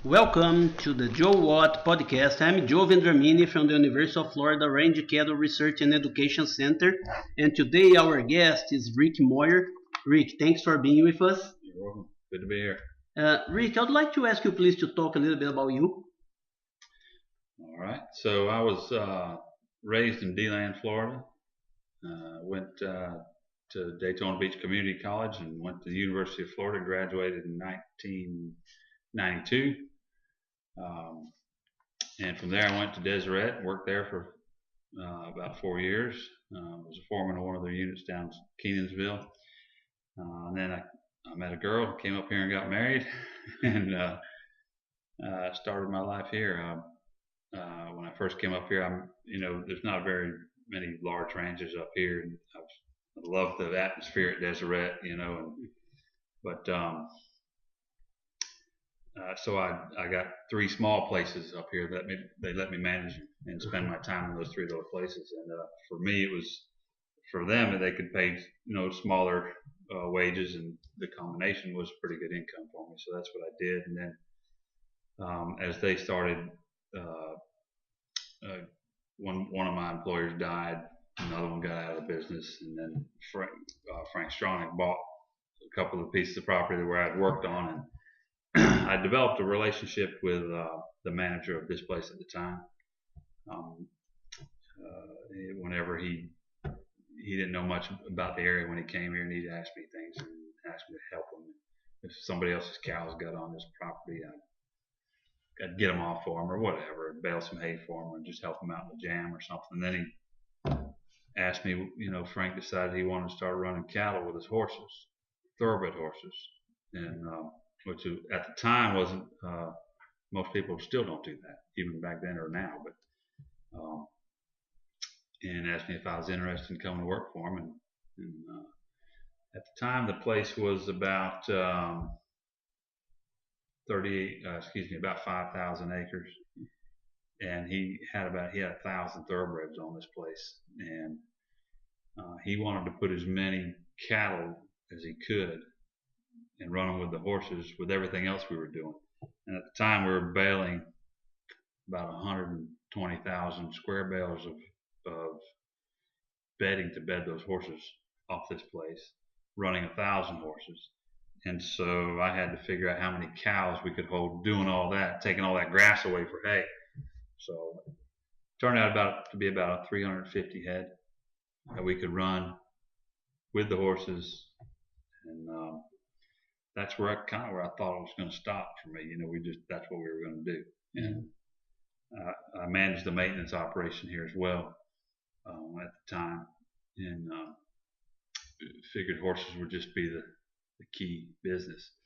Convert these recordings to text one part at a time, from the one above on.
Welcome to the Joe Watt podcast. I'm Joao Vendramini from the University of Florida Range Cattle Research and Education Center, and today our guest is Rick Moyer. Rick, thanks for being with us. You're welcome. Good to be here. Rick, I'd like to ask you please to talk a little bit about you. All right. So I was raised in DeLand, Florida. Went to Daytona Beach Community College and went to the University of Florida. Graduated in 1992. And from there I went to Deseret and worked there for about 4 years. Was a foreman of one of their units down in Kenansville. And then I met a girl, came up here and got married, and started my life here. When I first came up here, there's not very many large ranches up here, and I love the atmosphere at Deseret, so I got 3 small places up here that they let me manage and spend my time in those 3 little places. And for me, it was for them that they could pay smaller wages, and the combination was pretty good income for me. So that's what I did. And then as they started, one of my employers died, another one got out of the business, and then Frank Stronach bought a couple of pieces of property where I'd worked on, and I developed a relationship with the manager of this place at the time. Whenever he didn't know much about the area when he came here, and he'd ask me things and ask me to help him. If somebody else's cows got on this property, I'd get them off for him or whatever, bale some hay for him, or just help him out in the jam or something. And then he asked me, Frank decided he wanted to start running cattle with his horses, thoroughbred horses, and which at the time wasn't. Most people still don't do that, even back then or now. But and asked me if I was interested in coming to work for him. And at the time, the place was about 5,000 acres, and he had 1,000 thoroughbreds on this place, and he wanted to put as many cattle as he could and run them with the horses with everything else we were doing. And at the time, we were baling about 120,000 square bales of bedding to bed those horses off this place, running 1,000 horses. And so I had to figure out how many cows we could hold doing all that, taking all that grass away for hay. So it turned out to be about 350 head that we could run with the horses, and that's where I thought it was going to stop for me. That's what we were going to do. And I managed the maintenance operation here as well at the time, and figured horses would just be the key business.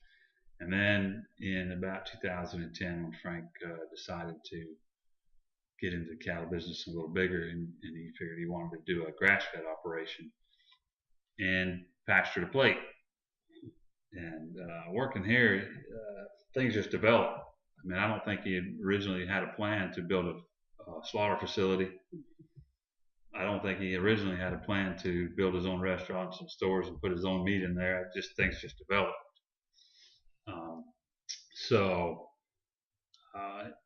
And then in about 2010, when Frank decided to get into the cattle business a little bigger, and he figured he wanted to do a grass-fed operation and pasture to plate. And working here, things just developed. I mean, I don't think he originally had a plan to build a slaughter facility. I don't think he originally had a plan to build his own restaurants and stores and put his own meat in there. Things just developed. So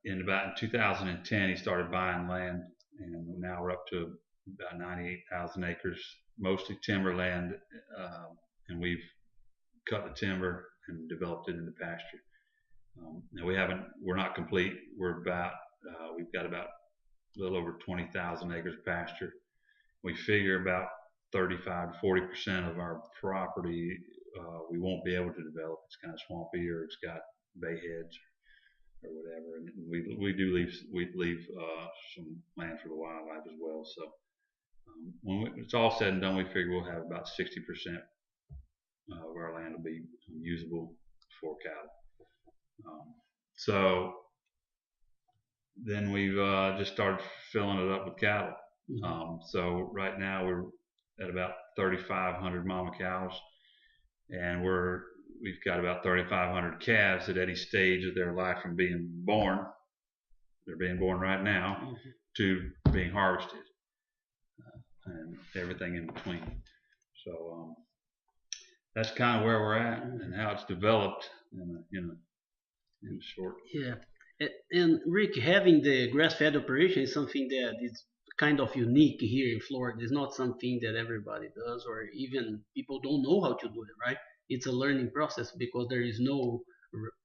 in 2010, he started buying land, and now we're up to about 98,000 acres, mostly timberland, and we've cut the timber and developed it into pasture. Now we're not complete. We've got about a little over 20,000 acres of pasture. We figure about 35 to 40% of our property we won't be able to develop. It's kind of swampy, or it's got bay heads or whatever. And we leave some land for the wildlife as well. So when it's all said and done, we figure we'll have about 60% of our land will be usable for cattle. So then we've just started filling it up with cattle. So right now we're at about 3,500 mama cows, and we've got about 3,500 calves at any stage of their life from being born. They're being born right now to being harvested, and everything in between. So that's kind of where we're at and how it's developed in short. Yeah. And Rick, having the grass-fed operation is something that is kind of unique here in Florida. It's not something that everybody does, or even people don't know how to do it, right? It's a learning process because there is no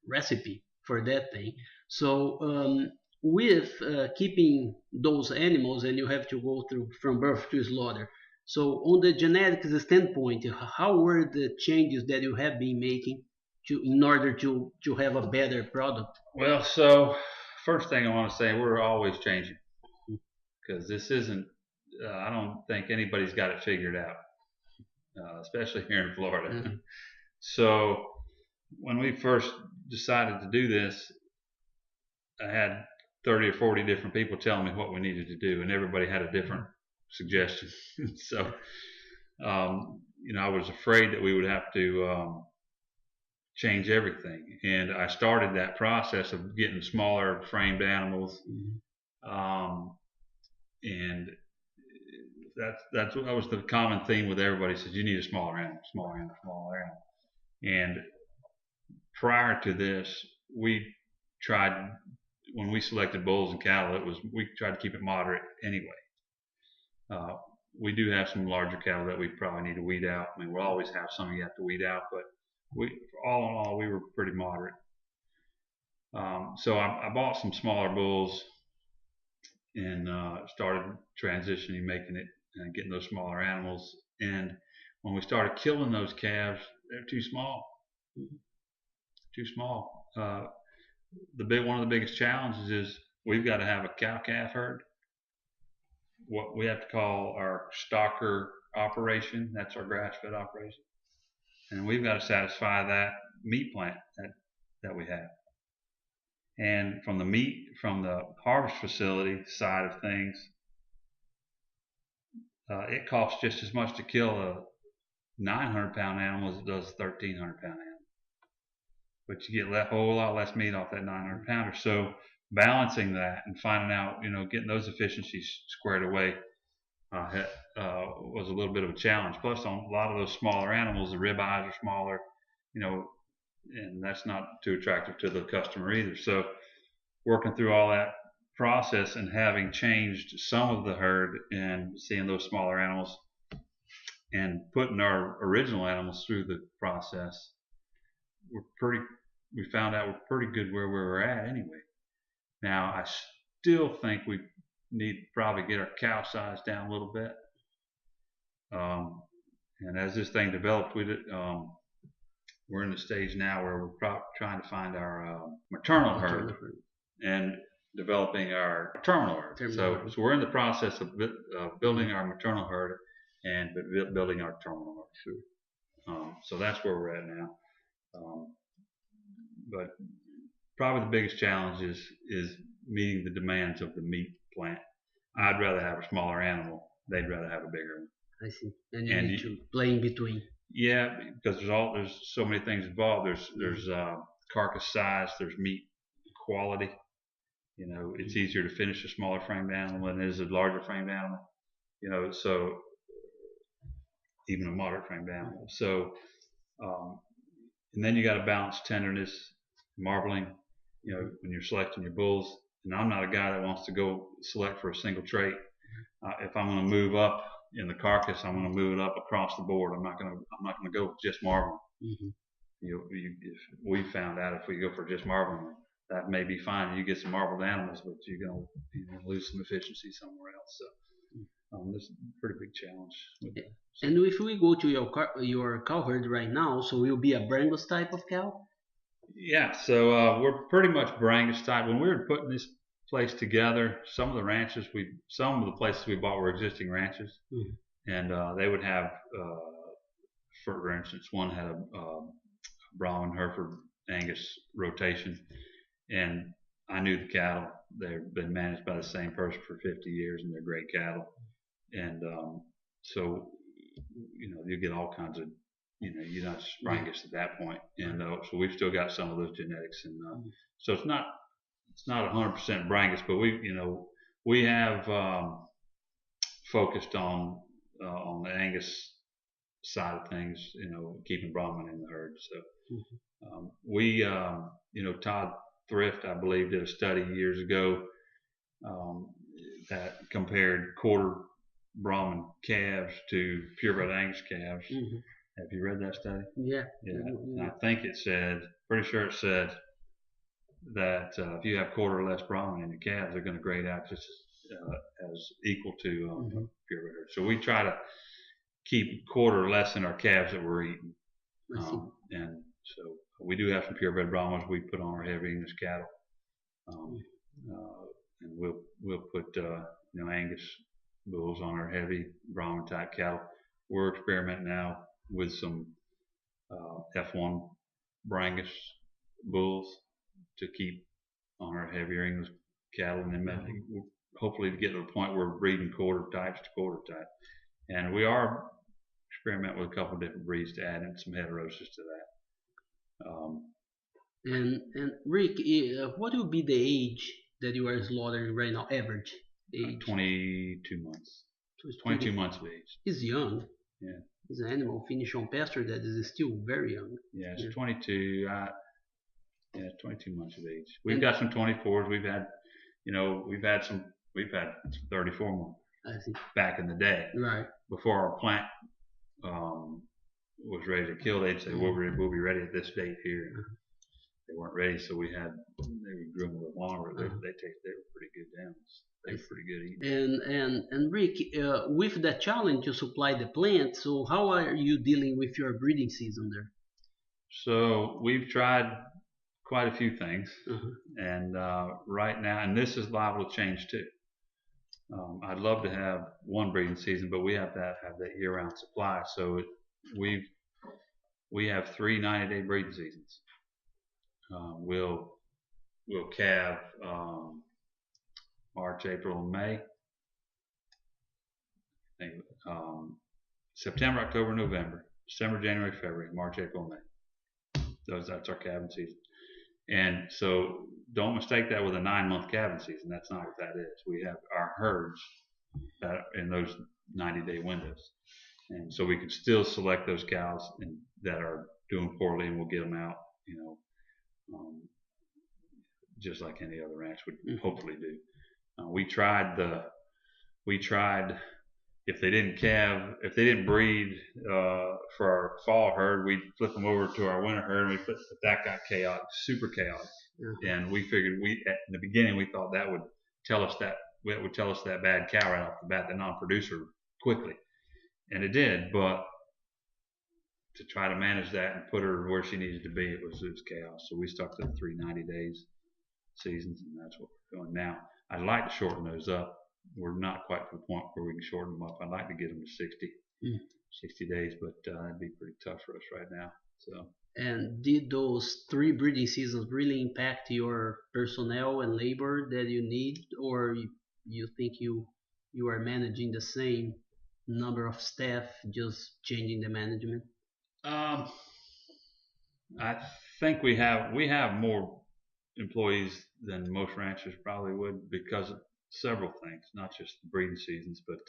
recipe for that thing. So, with keeping those animals, and you have to go through from birth to slaughter. So, on the genetics standpoint, how were the changes that you have been making in order to have a better product? Well, so first thing I want to say, we're always changing because this isn't. I don't think anybody's got it figured out, especially here in Florida. Mhm. So when we first decided to do this, I had 30 or 40 different people telling me what we needed to do, and everybody had a different suggestion. So, I was afraid that we would have to change everything, and I started that process of getting smaller framed animals, and that was the common theme with everybody. Says you need a smaller animal, smaller animal, smaller animal. And prior to this, we tried, when we selected bulls and cattle, we tried to keep it moderate anyway. We do have some larger cattle that we probably need to weed out. I mean, we'll always have some you have to weed out, but all in all, we were pretty moderate. So I bought some smaller bulls and started transitioning, making it, and getting those smaller animals. And when we started killing those calves, they're too small. Too small. One of the biggest challenges is we've got to have a cow-calf herd. What we have to call our stocker operation, that's our grass-fed operation, and we've got to satisfy that meat plant that we have. And from the harvest facility side of things, it costs just as much to kill a 900-pound animal as it does a 1,300-pound animal. But you get a whole lot less meat off that 900-pounder. So balancing that and finding out, getting those efficiencies squared away was a little bit of a challenge. Plus, on a lot of those smaller animals, the rib eyes are smaller, and that's not too attractive to the customer either. So working through all that process and having changed some of the herd and seeing those smaller animals and putting our original animals through the process, we found out we're pretty good where we were at anyway. Now, I still think we need to probably get our cow size down a little bit. And as this thing developed, we're in the stage now where we're trying to find our maternal herd and developing our terminal herd. So we're in the process of building our maternal herd and building our terminal herd. So that's where we're at now. But probably the biggest challenge is meeting the demands of the meat plant. I'd rather have a smaller animal. They'd rather have a bigger one. I see. And you need to play in between. Yeah, because there's so many things involved. There's carcass size. There's meat quality. It's easier to finish a smaller framed animal than it is a larger framed animal. So even a moderate framed animal. So and then you got to balance tenderness, marbling, when you're selecting your bulls. And I'm not a guy that wants to go select for a single trait. If I'm going to move up in the carcass, I'm going to move it up across the board. I'm not going to go with just marbling. If we found out if we go for just marbling, that may be fine. You get some marbled animals, but you're going to lose some efficiency somewhere else. So this is a pretty big challenge with that. And if we go to your cow herd right now, so it will be a Brangus type of cow? Yeah, so we're pretty much Brangus type. When we were putting this place together, some of the places we bought were existing ranches, and they would have, for instance, one had a Brahman Hereford Angus rotation, and I knew the cattle. They've been managed by the same person for 50 years, and they're great cattle. And so, you get all kinds of, you're not Brangus at that point. And so we've still got some of those genetics. And so it's not 100% Brangus, but we have focused on the Angus side of things, keeping Brahman in the herd. So we, Todd Thrift, I believe, did a study years ago that compared quarter Brahman calves to purebred Angus calves. Mm-hmm. Have you read that study? Yeah. Yeah. Mm-hmm. And I think it said, pretty sure it said that if you have quarter or less Brahman in your calves, they're going to grade out just as equal to Mm-hmm. purebred herd. So we try to keep quarter or less in our calves that we're eating. And so we do have some purebred Brahmans we put on our heavy English cattle. And we'll put Angus bulls on our heavy Brahman type cattle. We're experimenting now with some F1 Brangus bulls to keep on our heavier English cattle, and then hopefully to get to the point where we're breeding quarter types to quarter type. And we are experimenting with a couple of different breeds to add in some heterosis to that. And Rick, what would be the age that you are slaughtering right now? Average age? 22 months. So it's 22 months of age. He's young. Yeah. He's an animal finished on pasture that is still very young. Yeah, it's 22. 22 months of age. We've got some 24s. We've had some 34 months. I see. Back in the day, right before our plant was ready to kill, they'd say we'll be ready at this date here. They weren't ready, so they would groom a little longer. They were pretty good downs. They were pretty good eating. And Rick, with that challenge to supply the plant, so how are you dealing with your breeding season there? So we've tried quite a few things, and right now, and this is liable to change too. I'd love to have one breeding season, but we have to have that year-round supply. So we have 3 90-day breeding seasons. We'll calve March, April, and May. September, October, November, December, January, February, March, April, May. That's our calving season. And so don't mistake that with a 9-month calving season. That's not what that is. We have our herds that are in those 90-day windows. And so we can still select those cows that are doing poorly, and we'll get them out, just like any other ranch would hopefully do. We tried if they didn't breed for our fall herd, we'd flip them over to our winter herd, and that got chaotic, super chaotic. And we figured at the beginning we thought that would tell us that bad cow right off the bat, the non-producer, quickly, and it did. But to try to manage that and put her where she needed to be, it was chaos. So we stuck to the 3 90-days seasons, and that's what we're doing now. I'd like to shorten those up. We're not quite to the point where we can shorten them up. I'd like to get them to 60 days, but that'd be pretty tough for us right now. So. And did those 3 breeding seasons really impact your personnel and labor that you need, or you think you are managing the same number of staff, just changing the management? I think we have more employees than most ranchers probably would, because of several things, not just the breeding seasons, but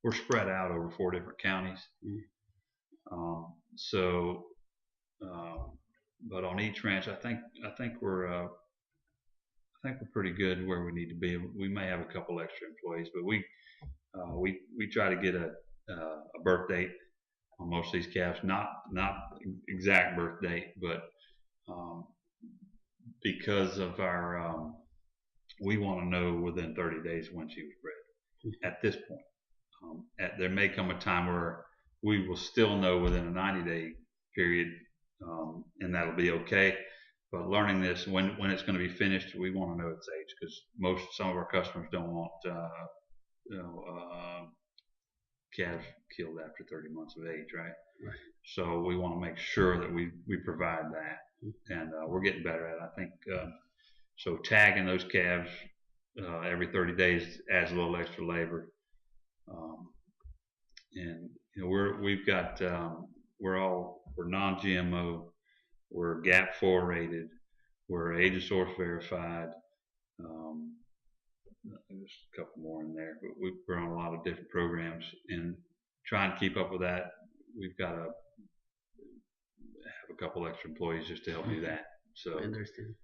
we're spread out over 4 different counties. But on each ranch, I think we're pretty good where we need to be. We may have a couple extra employees, but we try to get a birth date on most of these calves, not exact birth date, but because of our we want to know within 30 days when she was bred. At this point, there may come a time where we will still know within a 90-day period, and that'll be okay. But learning this, when it's going to be finished, we want to know its age, because some of our customers don't want calves killed after 30 months of age, right? So we want to make sure that we provide that, and we're getting better at it. I think so. Tagging those calves every 30 days adds a little extra labor, and we're non-GMO, we're GAP 4 rated, we're age of source verified. There's a couple more in there, but we're on a lot of different programs, and trying to keep up with that, we've got to have a couple extra employees just to help do that. So I understand.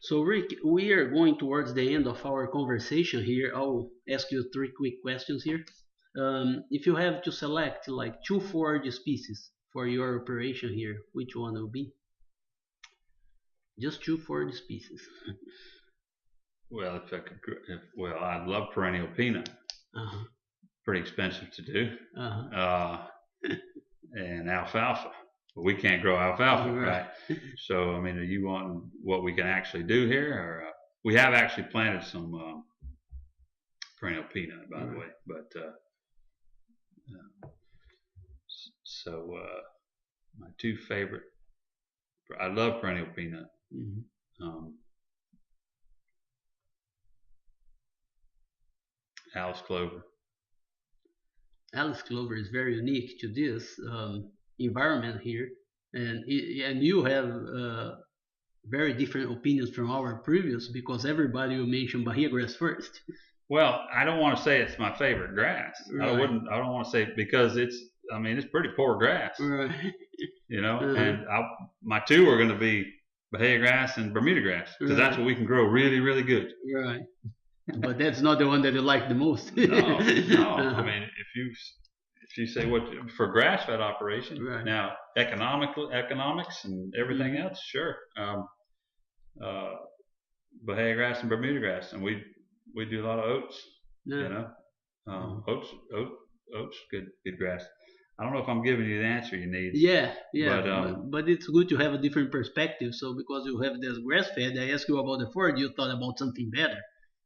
So, Rick, we are going towards the end of our conversation here. I'll ask you three quick questions here. If you have to select like two forage species for your operation here, which one will be? Just two forage species. Well, if I could, well, I'd love perennial peanut. Uh-huh. Pretty expensive to do. Uh-huh. And alfalfa. But we can't grow alfalfa, Right. right? So, I mean, are you wanting what we can actually do here? Or we have actually planted some perennial peanut, by the way. But so my two favorite, I love perennial peanut. Alice clover. Alice clover is very unique to this environment here, and you have very different opinions from our previous because everybody will mention Bahia grass first. Well, I don't want to say it's my favorite grass. Right. I don't want to say because it's. I mean, it's pretty poor grass. Right. You know, and my two are going to be Bahia grass and Bermuda grass because that's what we can grow really, really good. Right. But that's not the one that you like the most. No. I mean, if you say what for grass fed operation, right. Now economics and everything else, sure. Bahia grass and Bermuda grass, and we do a lot of oats. You know, oats, good grass. I don't know if I'm giving you the answer you need. Yeah. But it's good to have a different perspective. So because you have this grass fed, I asked you about the forage. You thought about something better.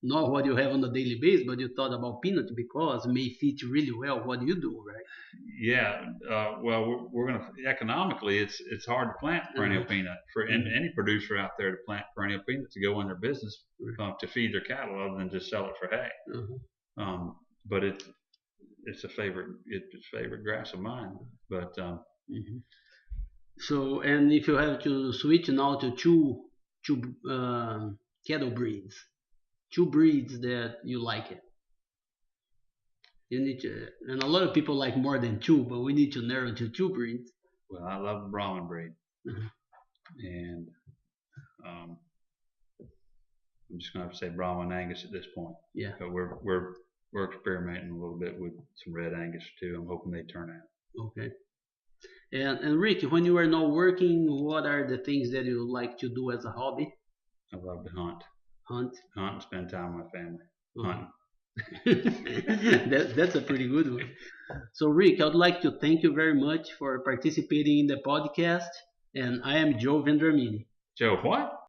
Not what you have on a daily basis, but you thought about peanut because it may fit really well what you do, right? Yeah. Well, we're going to economically, it's hard to plant perennial peanut for any producer out there to plant perennial peanut to go in their business to feed their cattle, other than just sell it for hay. But it's a favorite grass of mine. But so, and if you have to switch now to two cattle breeds. Two breeds that you like it. You need to, and a lot of people like more than two, but we need to narrow to two breeds. Well, I love the Brahman breed, and I'm just going to have to say Brahman Angus at this point. Yeah. But we're experimenting a little bit with some Red Angus too. I'm hoping they turn out. Okay. And Rick, when you are not working, what are the things that you like to do as a hobby? I love to hunt. Hunt and spend time with my family. That's a pretty good one. So Rick, I'd like to thank you very much for participating in the podcast, and I am Joao Vendramini. Joe what?